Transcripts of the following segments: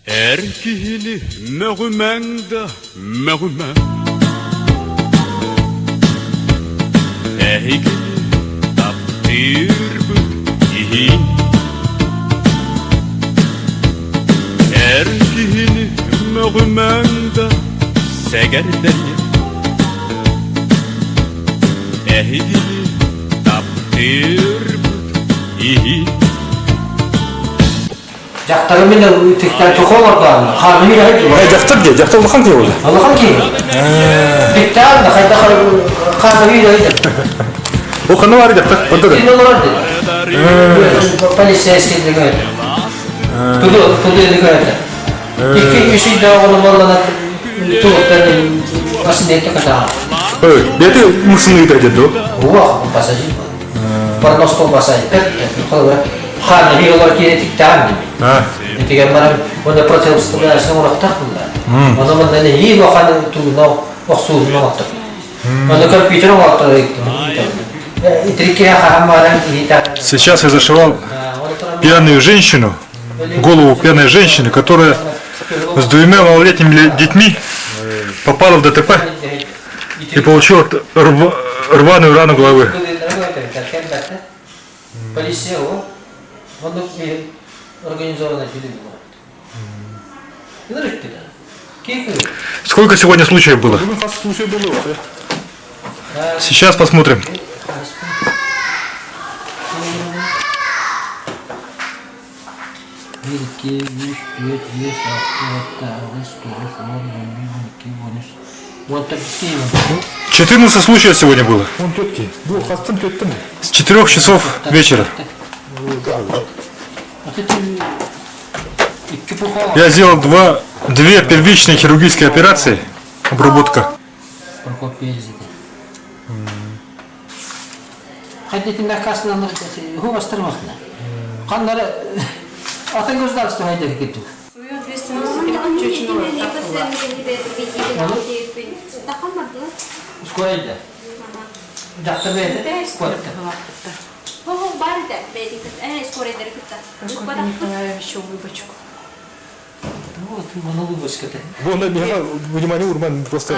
Erkili mehumenda mehumen Ehigili taptir ihi Erkili mehumenda segerdeni Ehigili taptir ihi Жақтары менен тектен тоқол ордан, қаны үйрейді. Жақтар де, жақтар ұлықан кей болды. Ұлықан кей. Тектен қайда қаны үйрейді. Ол қаны бар жақтар, онда да. Енді олар деді. Полицейский деген еді. Туды деген еді. Екі үйде оғыны болғаны туғыттарын басын етті қадаған. Беті мұсыны үйді деді ол? Уақ, пассажир. Парностол пассажир. Қаны үйрелер керетік тағын дейді. Деген бара онда противостоящий урактак булар. Онда мында не и ваханы тугуна оксуун октак. Онда компьютер октак экти. Итрике хамаран ита. Сейчас я зашивал пьяную женщину, голову пьяной женщины, которая с двумя малолетними детьми попала в ДТП и получила рваную рану головы. Организованная Сколько сегодня случаев было? Сейчас посмотрим. Вот так 14 случаев сегодня было. С 4 часов вечера. Я сделал две первичные хирургические операции, обработка. Свою ответственность переключить Вот, монолубочка-то. Вон, внимание, Урман просто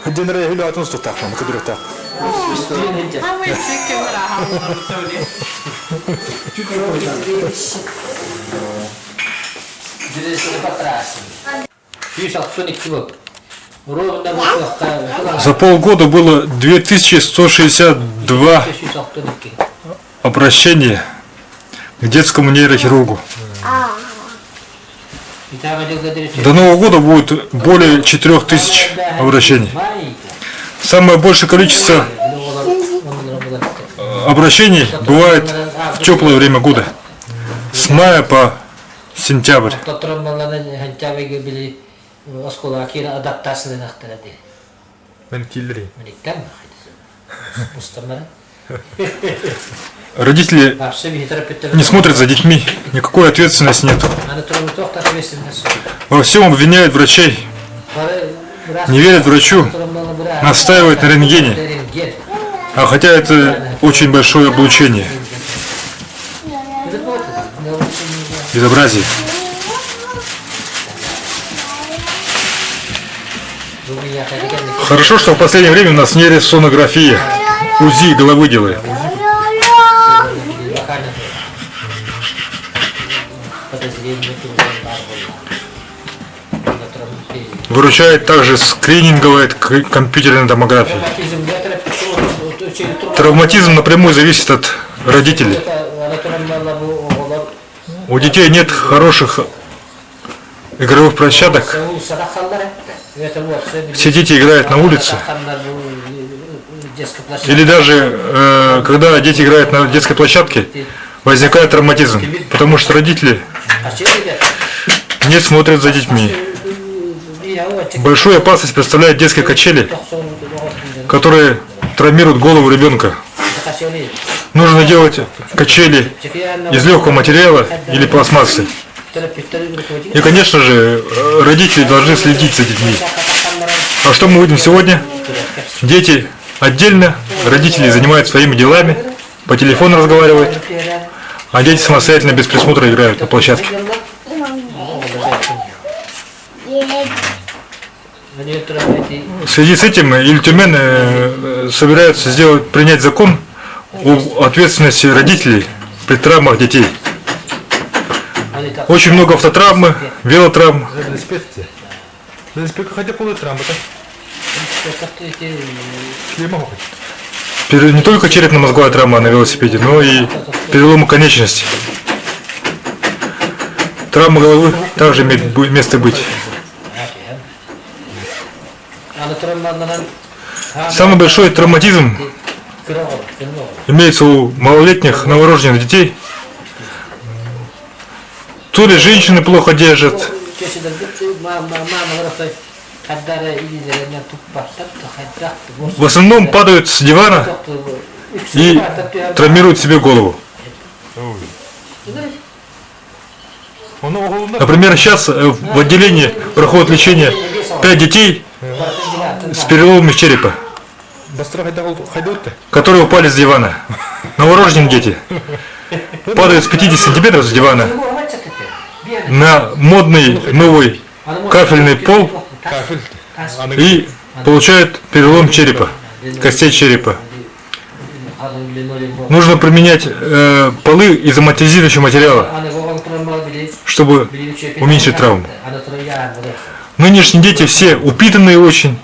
один раз гуляет, он так, на который так. За полгода было 2162 обращения к детскому нейрохирургу. До Нового года будет более 4000 обращений. Самое большее количество обращений бывает в теплое время года, с мая по сентябрь. Родители не смотрят за детьми, никакой ответственности нет. Во всем обвиняют врачей, не верят врачу, настаивают на рентгене. А хотя это очень большое облучение. Безобразие. Хорошо, что в последнее время у нас нейросонография, УЗИ головы делает. Выручает также скрининговая компьютерная томография. Травматизм напрямую зависит от родителей. У детей нет хороших игровых площадок. Все дети играют на улице. Или даже когда дети играют на детской площадке, возникает травматизм, потому что родители не смотрят за детьми. Большую опасность представляют детские качели, которые травмируют голову ребенка. Нужно делать качели из легкого материала или пластмассы. И, конечно же, родители должны следить за детьми. А что мы видим сегодня? Дети отдельно, родители занимаются своими делами, по телефону разговаривают, а дети самостоятельно без присмотра играют на площадке. Они эти В связи с этим Ильтюмен собирается принять закон о ответственности родителей при травмах детей. они так. Очень много автотравмы, велотравм. Как эти Не только черепно-мозговая травма на велосипеде, но и переломы конечностей. Травма головы также имеет место быть. Самый большой травматизм имеется у малолетних новорожденных детей. То ли женщины плохо держат, в основном падают с дивана и травмируют себе голову. Например, сейчас в отделении проходит лечение 5 детей с переломами черепа, которые упали с дивана. Новорожденные дети падают с 50 сантиметров с дивана на модный новый кафельный пол и получают перелом черепа, костей черепа. Нужно применять полы из амортизирующего материала, чтобы уменьшить травму. Нынешние дети все упитанные очень,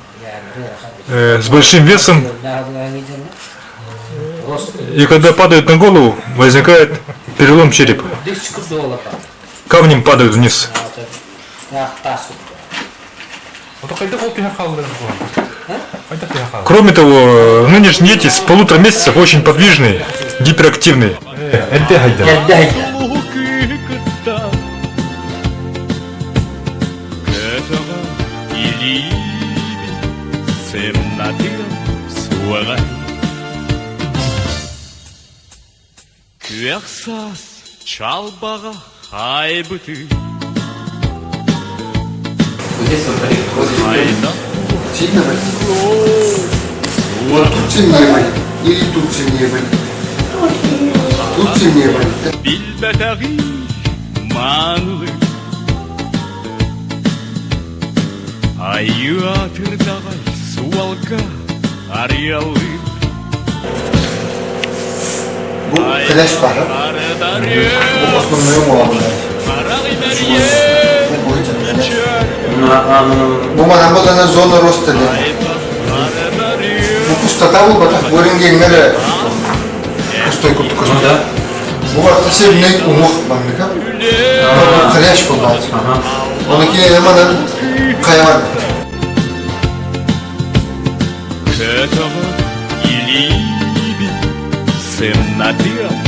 с большим весом, и когда падают на голову, возникает перелом черепа. Камнем падают вниз. Кроме того, нынешние дети с 1,5 месяцев очень подвижные, гиперактивные. Çalbağa haybıtı Сильно болит? Вот тут сильнее болит. Или тут сильнее болит? Тут сильнее болит. Да? Bilbetəği manlı Ayı atırdağay sualqa aryalı Bu flash para. Bu основной муавна. Bu mana bu da zona rosta dedi. Bu pustota bu batak bölüngenlere пустой кутку. Bu var sivney umuh banlıka. Flash bu bat. Onunki hemen kayar. Kıtağı ilibi Sen natıram